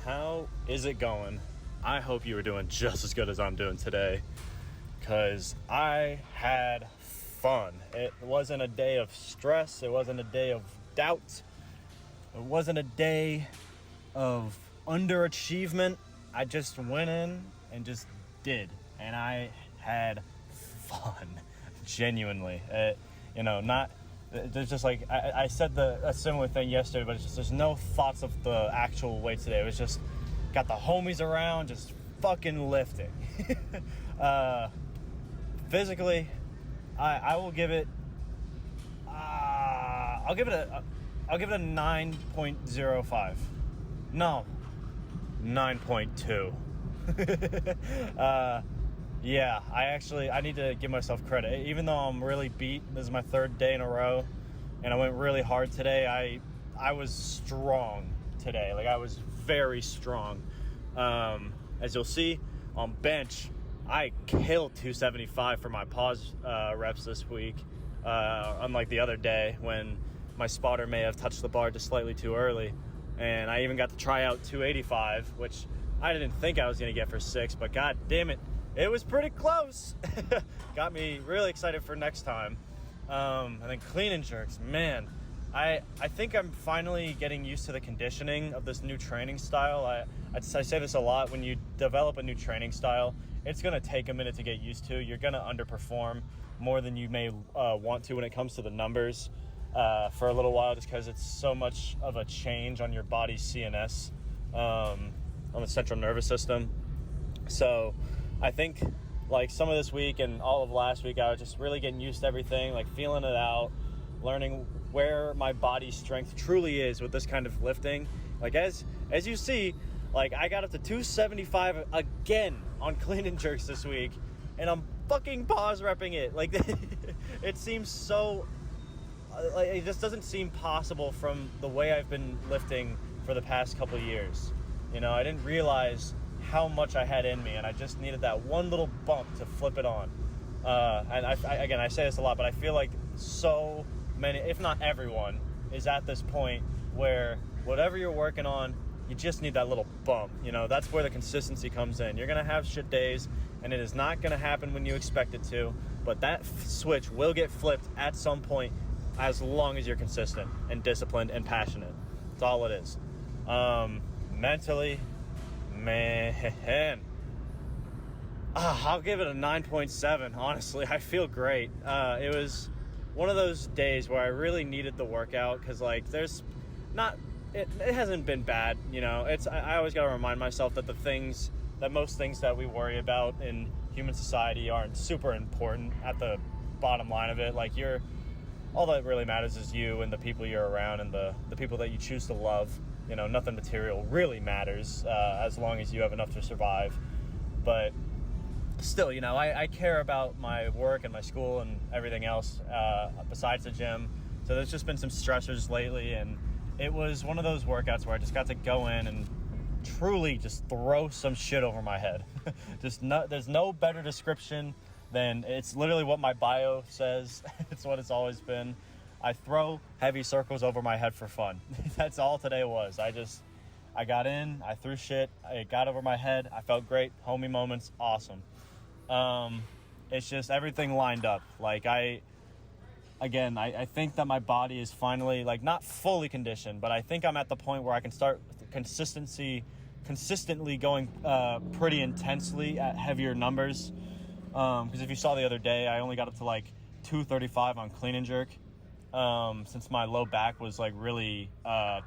how is it going? I hope you were doing just as good as I'm doing today, because I had fun. It wasn't a day of stress. It wasn't a day of doubt. It wasn't a day of underachievement. I just went in and just did, and I had fun, genuinely. There's just like, I said a similar thing yesterday, but it's just, there's no thoughts of the actual weight today. It was just, got the homies around, just fucking lifting. Physically, I will give it, I'll give it a 9.05. No, 9.2. Yeah, I need to give myself credit. Even though I'm really beat, this is my third day in a row, and I went really hard today. I was strong today. Like, I was very strong. As you'll see, on bench, I killed 275 for my pause reps this week, unlike the other day when my spotter may have touched the bar just slightly too early. And I even got to try out 285, which I didn't think I was going to get for 6, but god damn it, it was pretty close. Got me really excited for next time. And then clean and jerks, man. I think I'm finally getting used to the conditioning of this new training style. I say this a lot. When you develop a new training style, it's going to take a minute to get used to. You're going to underperform more than you may want to when it comes to the numbers for a little while, just because it's so much of a change on your body's CNS, on the central nervous system. So I think like some of this week and all of last week, I was just really getting used to everything, like feeling it out, learning where my body's strength truly is with this kind of lifting. Like as you see, like I got up to 275 again on clean and jerks this week, and I'm fucking pause repping it. Like it seems so, like it just doesn't seem possible from the way I've been lifting for the past couple of years. You know, I didn't realize how much I had in me, and I just needed that one little bump to flip it on. And I say this a lot, but I feel like so many, if not everyone, is at this point where whatever you're working on, you just need that little bump. You know, that's where the consistency comes in. You're gonna have shit days, and it is not gonna happen when you expect it to, but that switch will get flipped at some point, as long as you're consistent and disciplined and passionate. That's all it is. Mentally, man, I'll give it a 9.7. Honestly, I feel great. It was one of those days where I really needed the workout, because like it hasn't been bad. You know, I always got to remind myself that most things that we worry about in human society aren't super important at the bottom line of it. Like all that really matters is you and the people you're around and the people that you choose to love. You know, nothing material really matters as long as you have enough to survive. But still, you know, I care about my work and my school and everything else besides the gym. So there's just been some stressors lately, and it was one of those workouts where I just got to go in and truly just throw some shit over my head. There's no better description than, it's literally what my bio says. It's what it's always been. I throw heavy circles over my head for fun. That's all today was. I I got in, I threw shit, it got over my head, I felt great, homie moments, awesome. It's just everything lined up. Like I think that my body is finally, like, not fully conditioned, but I think I'm at the point where I can start consistently going pretty intensely at heavier numbers. Because if you saw the other day, I only got up to like 235 on clean and jerk, since my low back was like really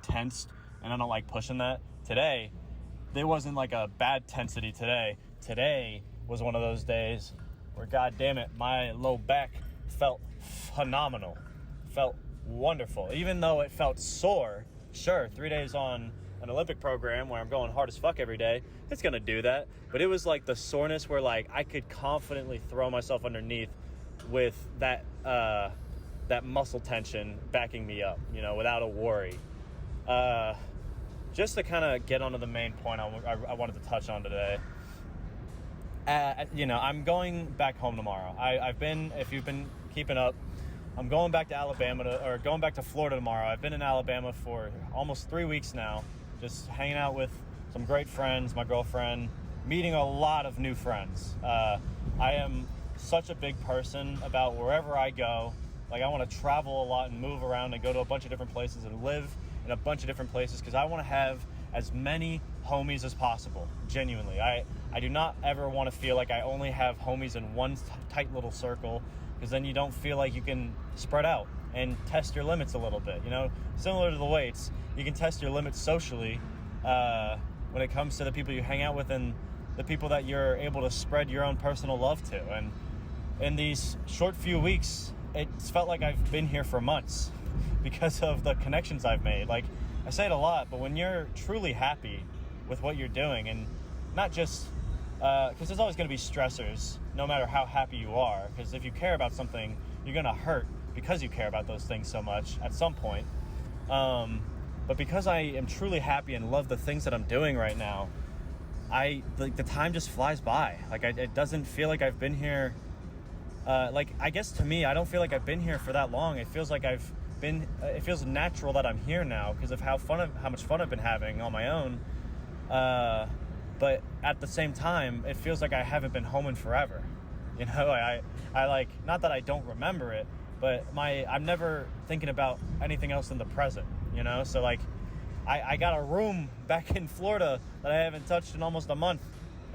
tensed, and I don't like pushing that. Today, there wasn't like a bad tensity today. Today was one of those days where, god damn it, my low back felt phenomenal, felt wonderful. Even though it felt sore, sure, 3 days on an Olympic program where I'm going hard as fuck every day, it's gonna do that. But it was like the soreness where like I could confidently throw myself underneath with that muscle tension backing me up, you know, without a worry. Just to kind of get onto the main point I wanted to touch on today. I'm going back home tomorrow. I've been, if you've been keeping up, I'm going back to going back to Florida tomorrow. I've been in Alabama for almost 3 weeks now, just hanging out with some great friends, my girlfriend, meeting a lot of new friends. I am such a big person about wherever I go. Like, I want to travel a lot and move around and go to a bunch of different places and live in a bunch of different places because I want to have as many homies as possible. Genuinely, I do not ever want to feel like I only have homies in one tight little circle, because then you don't feel like you can spread out and test your limits a little bit. You know, similar to the weights, you can test your limits socially when it comes to the people you hang out with and the people that you're able to spread your own personal love to. And in these short few weeks, it's felt like I've been here for months because of the connections I've made. Like, I say it a lot, but when you're truly happy with what you're doing, and not just because there's always going to be stressors no matter how happy you are, because if you care about something, you're going to hurt because you care about those things so much at some point. But because I am truly happy and love the things that I'm doing right now, the time just flies by. Like, it doesn't feel like I've been here. I guess to me, I don't feel like I've been here for that long. It feels like it feels natural that I'm here now because of how much fun I've been having on my own. But at the same time, it feels like I haven't been home in forever. You know, I like, not that I don't remember it, but I'm never thinking about anything else in the present, you know? So like, I got a room back in Florida that I haven't touched in almost a month.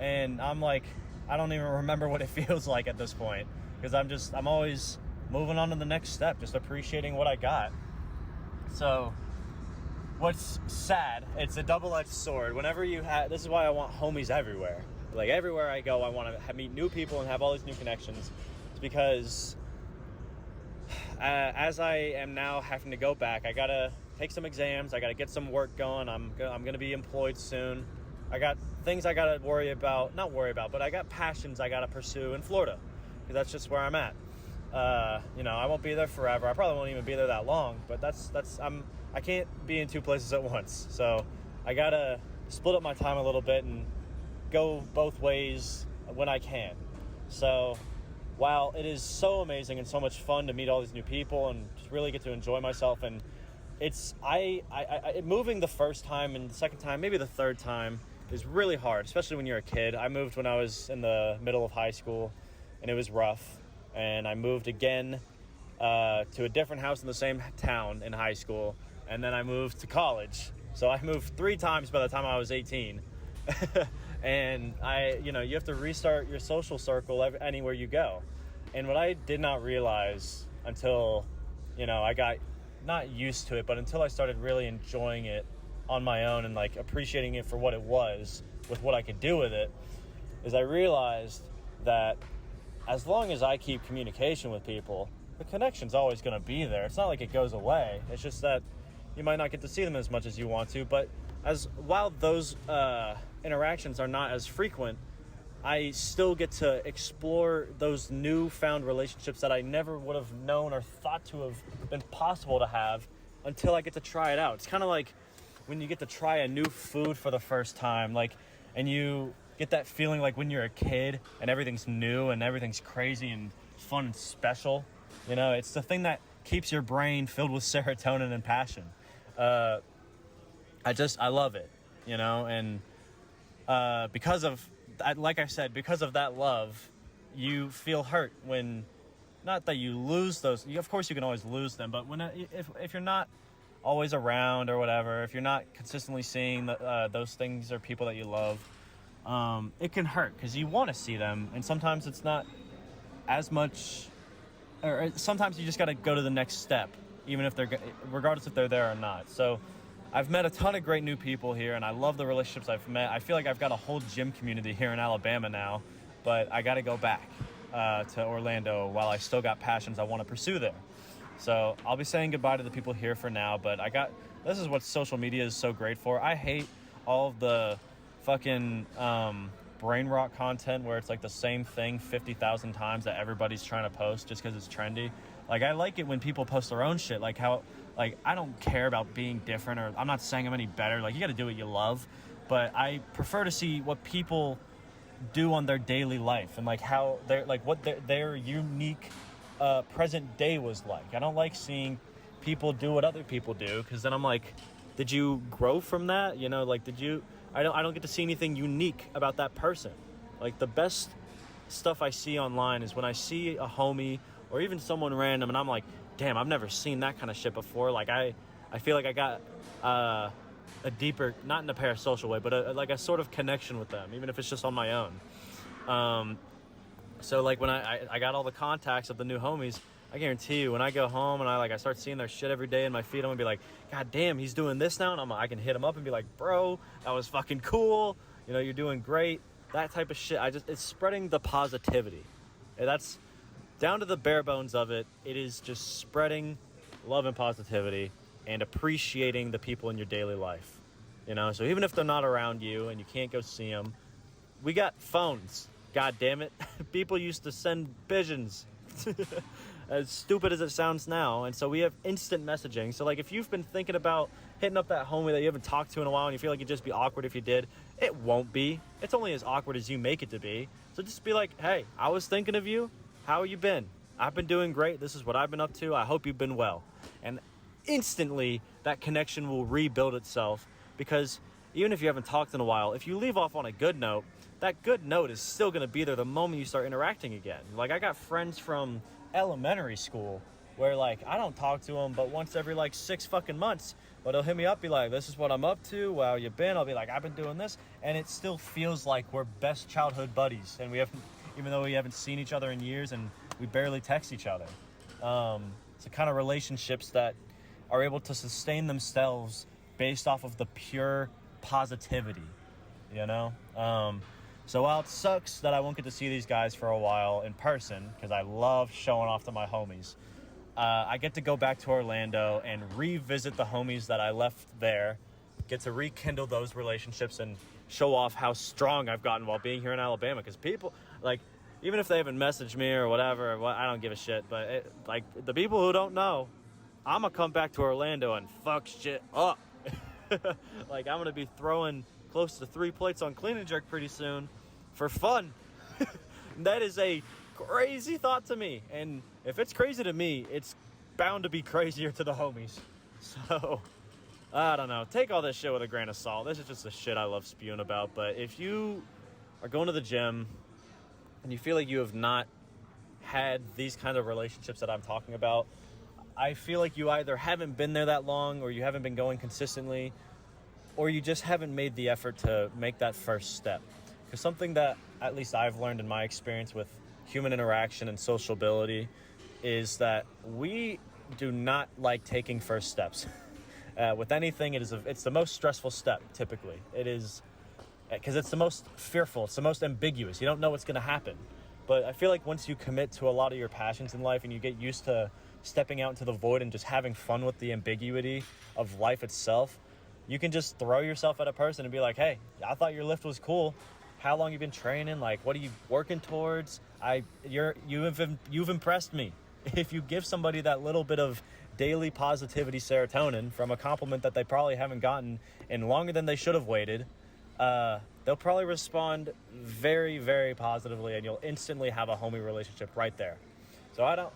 And I'm like, I don't even remember what it feels like at this point, because I'm always moving on to the next step, just appreciating what I got. So what's sad, it's a double-edged sword. Whenever this is why I want homies everywhere. Like, everywhere I go, I want to meet new people and have all these new connections. It's because as I am now having to go back, I gotta take some exams, I gotta get some work going. I'm gonna be employed soon. I got things I gotta but I got passions I gotta pursue in Florida, because that's just where I'm at. You know, I won't be there forever. I probably won't even be there that long, but I can't be in two places at once. So I gotta split up my time a little bit and go both ways when I can. So while it is so amazing and so much fun to meet all these new people and just really get to enjoy myself, and it's moving the first time and the second time, maybe the third time, is really hard, especially when you're a kid. I moved when I was in the middle of high school, and it was rough. And I moved again to a different house in the same town in high school, and then I moved to college. So I moved 3 times by the time I was 18. And you have to restart your social circle anywhere you go. And what I did not realize until, I got not used to it, but until I started really enjoying it on my own and like appreciating it for what it was with what I could do with it, is I realized that as long as I keep communication with people, the connection's always going to be there. It's not like it goes away. It's just that you might not get to see them as much as you want to, but while those interactions are not as frequent, I still get to explore those newfound relationships that I never would have known or thought to have been possible to have until I get to try it out. It's kind of like when you get to try a new food for the first time, and you get that feeling like when you're a kid and everything's new and everything's crazy and fun and special. It's the thing that keeps your brain filled with serotonin and passion. I love it, and because of, like I said, because of that love, you feel hurt when, not that you lose those, of course you can always lose them, but if you're not always around or whatever, if you're not consistently seeing those things or people that you love, it can hurt because you want to see them, and sometimes it's not as much, or sometimes you just got to go to the next step, even if regardless if they're there or not. So I've met a ton of great new people here, and I love the relationships I've met. I feel like I've got a whole gym community here in Alabama now, but I got to go back to Orlando while I still got passions I want to pursue there. So I'll be saying goodbye to the people here for now, but this is what social media is so great for. I hate all of the fucking brain rot content where it's like the same thing 50,000 times that everybody's trying to post just because it's trendy. Like, I like it when people post their own shit, like how, like, I don't care about being different, or I'm not saying I'm any better. Like, you got to do what you love, but I prefer to see what people do on their daily life and like how they're like what their unique present day was like. I don't like seeing people do what other people do, because then I'm like, did you grow from that? Like, I don't get to see anything unique about that person. Like, the best stuff I see online is when I see a homie or even someone random and I'm like, damn, I've never seen that kind of shit before. Like, I feel like I got a deeper, not in a parasocial way, but like a sort of connection with them, even if it's just on my own. So like when I got all the contacts of the new homies, I guarantee you when I go home and I start seeing their shit every day in my feed, I'm gonna be like, God damn, he's doing this now, and I can hit him up and be like, bro, that was fucking cool. You know, you're doing great. That type of shit. It's spreading the positivity. And that's down to the bare bones of it. It is just spreading love and positivity and appreciating the people in your daily life. You know, so even if they're not around you and you can't go see them, we got phones. God damn it. People used to send pigeons. As stupid as it sounds now. And so we have instant messaging. So like if you've been thinking about hitting up that homie that you haven't talked to in a while and you feel like it'd just be awkward if you did, it won't be. It's only as awkward as you make it to be. So just be like, hey, I was thinking of you. How you been? I've been doing great. This is what I've been up to. I hope you've been well. And instantly that connection will rebuild itself, because even if you haven't talked in a while, if you leave off on a good note, that good note is still going to be there the moment you start interacting again. Like, I got friends from elementary school where like I don't talk to them but once every like 6 fucking months, but they'll hit me up, be like, this is what I'm up to, wow, you been? I'll be like, I've been doing this, and it still feels like we're best childhood buddies, and we haven't, even though we haven't seen each other in years and we barely text each other. It's the kind of relationships that are able to sustain themselves based off of the pure positivity, you know? So while it sucks that I won't get to see these guys for a while in person, because I love showing off to my homies, I get to go back to Orlando and revisit the homies that I left there, get to rekindle those relationships and show off how strong I've gotten while being here in Alabama. Because people, like, even if they haven't messaged me or whatever, I don't give a shit. But like, the people who don't know, I'm going to come back to Orlando and fuck shit up. Like, I'm going to be throwing close to 3 plates on ChikinJake pretty soon for fun. That is a crazy thought to me, and if it's crazy to me, it's bound to be crazier to the homies. So I don't know, take all this shit with a grain of salt. This is just the shit I love spewing about. But if you are going to the gym and you feel like you have not had these kind of relationships that I'm talking about, I feel like you either haven't been there that long, or you haven't been going consistently, or you just haven't made the effort to make that first step. Because something that at least I've learned in my experience with human interaction and sociability is that we do not like taking first steps. With anything, it's the most stressful step, typically. It is, because it's the most fearful, it's the most ambiguous. You don't know what's going to happen. But I feel like once you commit to a lot of your passions in life and you get used to stepping out into the void and just having fun with the ambiguity of life itself, you can just throw yourself at a person and be like, hey, I thought your lift was cool. How long you been training? Like, what are you working towards? You've impressed me. If you give somebody that little bit of daily positivity serotonin from a compliment that they probably haven't gotten in longer than they should have waited, they'll probably respond very, very positively, and you'll instantly have a homie relationship right there. So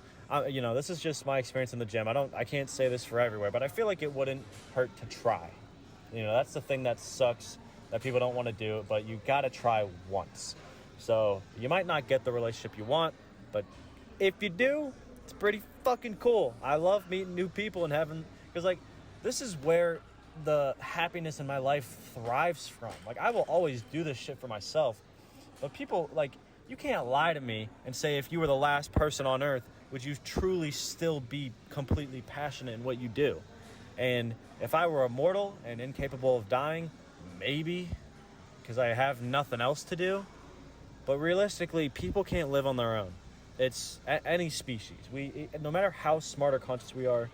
this is just my experience in the gym. I can't say this for everywhere, but I feel like it wouldn't hurt to try. You know, that's the thing that sucks, that people don't want to do, but you gotta try once. So you might not get the relationship you want, but if you do, it's pretty fucking cool. I love meeting new people and having, because like, this is where the happiness in my life thrives from. Like, I will always do this shit for myself, but people, like, you can't lie to me and say if you were the last person on earth, would you truly still be completely passionate in what you do? And if I were immortal and incapable of dying, maybe, because I have nothing else to do. But realistically, people can't live on their own. It's any species. No matter how smart or conscious we are,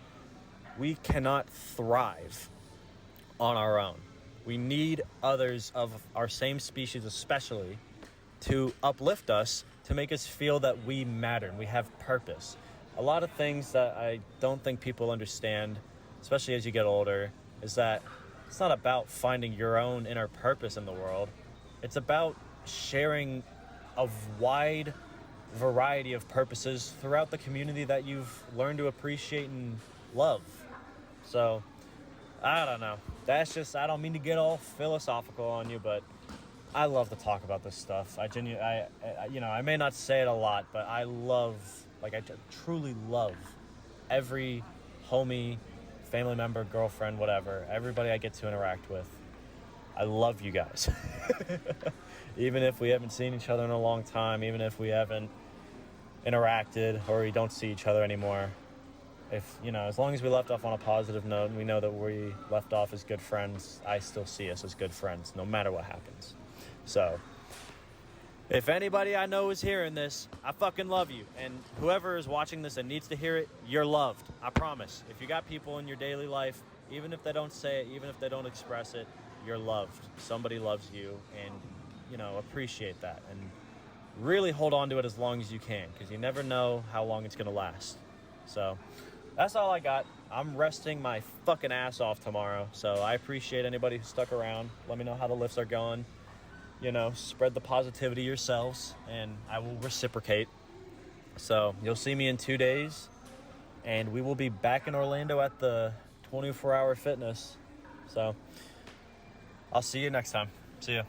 we cannot thrive on our own. We need others of our same species especially to uplift us, to make us feel that we matter and we have purpose. A lot of things that I don't think people understand, especially as you get older, is that it's not about finding your own inner purpose in the world. It's about sharing a wide variety of purposes throughout the community that you've learned to appreciate and love. So I don't know. That's just, I don't mean to get all philosophical on you, but I love to talk about this stuff. I may not say it a lot, but I love, like, I truly love every homie, family member, girlfriend, whatever, everybody I get to interact with. I love you guys. Even if we haven't seen each other in a long time, even if we haven't interacted or we don't see each other anymore, as long as we left off on a positive note and we know that we left off as good friends, I still see us as good friends, no matter what happens. So, if anybody I know is hearing this, I fucking love you. And whoever is watching this and needs to hear it, you're loved. I promise. If you got people in your daily life, even if they don't say it, even if they don't express it, you're loved. Somebody loves you, and, appreciate that. And really hold on to it as long as you can, because you never know how long it's going to last. So, that's all I got. I'm resting my fucking ass off tomorrow. So, I appreciate anybody who stuck around. Let me know how the lifts are going. Spread the positivity yourselves, and I will reciprocate. So, you'll see me in 2 days, and we will be back in Orlando at the 24-hour fitness. So, I'll see you next time. See ya.